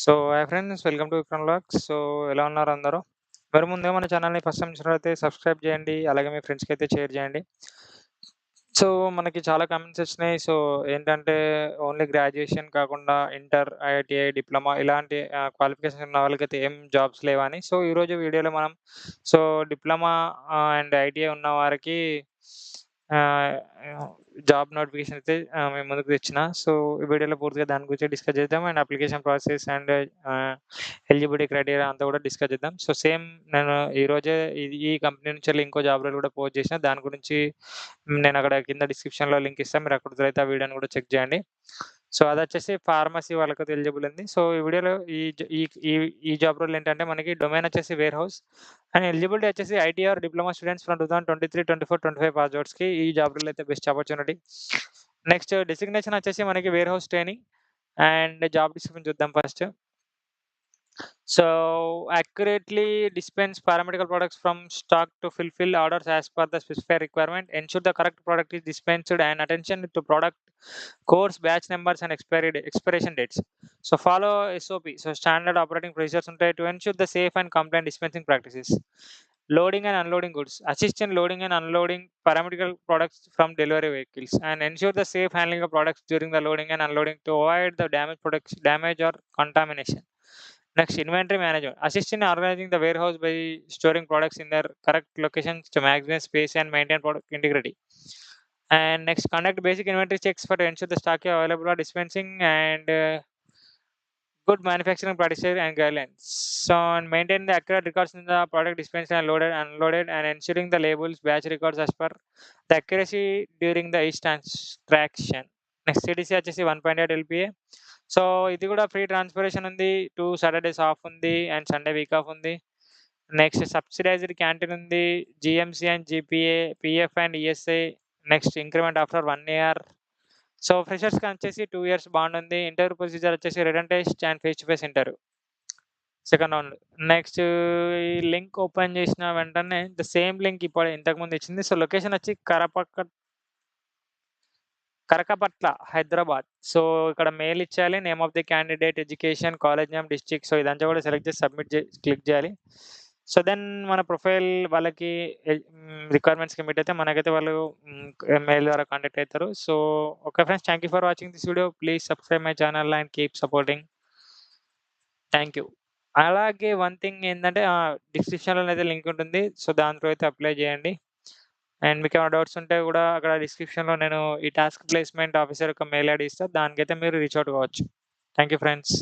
So, hi friends, welcome to Vikram vlogs. So, ఎలా ఉన్నారు అందరూ? మరి ముందుగా మన ఛానల్‌ని ఫస్ట్ టైమ్ చూసినట్లయితే సబ్స్క్రైబ్ చేయండి. అలాగే మీ ఫ్రెండ్స్‌కైతే షేర్ చేయండి. సో, మనకి చాలా కామెంట్స్ వచ్చినాయి. సో, ఏంటంటే ఓన్లీ గ్రాడ్యుయేషన్ కాకుండా ఇంటర్, ఐఐటీఐ, డిప్లొమా ఇలాంటి క్వాలిఫికేషన్ ఉన్న వాళ్ళకైతే ఏం జాబ్స్ లేవని. సో, ఈరోజు వీడియోలో మనం సో, డిప్లొమా అండ్ ఐటీఐ ఉన్న వారికి ఆహ్, జాబ్ నోటిఫికేషన్ అయితే మేము ముందుకు తెచ్చిన. సో, ఈ వీడియోలో పూర్తిగా దాని గురించి డిస్కస్ చేద్దాం. అండ్ అప్లికేషన్ ప్రాసెస్ అండ్ ఆహ్, ఎలిజిబిలిటీ క్రైటీరియా అంతా కూడా డిస్కస్ చేద్దాం. సో, సేమ్ నేను ఈరోజే ఈ కంపెనీ నుంచెల్లి ఇంకో జాబ్ రోల్ కూడా పోస్ట్ చేసిన. దాని గురించి నేను అక్కడ కింద డిస్క్రిప్షన్‌లో లింక్ ఇస్తా. మీరు అక్కడ కుదిరైతే ఆ వీడియోని కూడా చెక్ చేయండి. సో, అదొచ్చేసి ఫార్మసీ వాళ్ళకైతే ఎలిజిబుల్ ఉంది. సో, ఈ వీడియోలో ఈ జ ఈ ఈ ఈ జాబ్ రోల్ ఏంటంటే మనకి డొమైన్ వచ్చేసి వేర్ హౌస్ అండ్ ఎలిజిబిలిటీ వచ్చేసి IT or diploma students from 2023, 24, 25 pass ఔట్స్‌కి ఈ జాబ్ రోల్ అయితే బెస్ట్ ఆపర్చునిటీ. నెక్స్ట్ డెసిగ్నేషన్ వచ్చేసి మనకి warehouse training and job description చూద్దాం first. So, accurately dispense pharmaceutical products from stock to fulfill orders as per the specified requirement. Ensure the correct product is dispensed and attention to product codes, batch numbers, and expiration dates. So, follow SOP. So, standard operating procedures to ensure the safe and compliant dispensing practices. Loading and unloading goods. Assist in loading and unloading pharmaceutical products from delivery vehicles and ensure the safe handling of products during the loading and unloading to avoid the damage or contamination. Next, inventory management. Assist in organizing the warehouse by storing products in their correct locations to maximize space and maintain product integrity. And next, conduct basic inventory checks for to ensure the stock is available for dispensing and good manufacturing practices and guidelines. So, and maintain the accurate records in the product dispensed and loaded, unloaded, and ensuring the labels, batch records as per the accuracy during the each transaction. Next, CDC వచ్చేసి 1.8 LPA. So, ఇది కూడా free transportation ఉంది. 2 Saturdays off ఉంది and Sunday week off ఉంది. Next subsidised canteen ఉంది. GMC and GPA, PF and ESI. Next increment after 1 year. So, ఫ్రెషర్స్‌కి వచ్చేసి 2 years bond ఉంది. ఇంటర్వ్యూ ప్రొసీజర్ వచ్చేసి written test and face to face interview. Second round. Next ఈ link open చేసిన వెంటనే the same link ఇప్పుడు ఇంతకుముందు ఇచ్చింది. సో, లొకేషన్ వచ్చి కరకపట్ల, హైదరాబాద్. సో, ఇక్కడ మెయిల్ ఇచ్చేయాలి. Name of the candidate, education, college name, district. So, ఇదంతా కూడా సెలెక్ట్ చేసి సబ్మిట్ క్లిక్ చేయాలి. సో, దెన్ మన ప్రొఫైల్ వాళ్ళకి రిక్వైర్మెంట్స్‌కి మీట్ అయితే మనకైతే వాళ్ళు మెయిల్ ద్వారా కాంటాక్ట్ అయితారు. So, okay friends, thank you for watching this video. Please subscribe my channel and keep supporting. Thank you. అలాగే వన్ థింగ్ ఏందంటే డిస్క్రిప్షన్‌లోనైతే లింక్ ఉంటుంది. సో, దాంట్లో అయితే అప్లై చేయండి. అండ్ మీకేమైనా డౌట్స్ ఉంటే కూడా అక్కడ డిస్క్రిప్షన్‌లో నేను ఈ టాస్క్ ప్లేస్‌మెంట్ ఆఫీసర్ యొక్క మెయిల్ ఐడీ ఇస్తా. దానికైతే మీరు రీచ్ ఔట్ కావచ్చు. Thank you friends.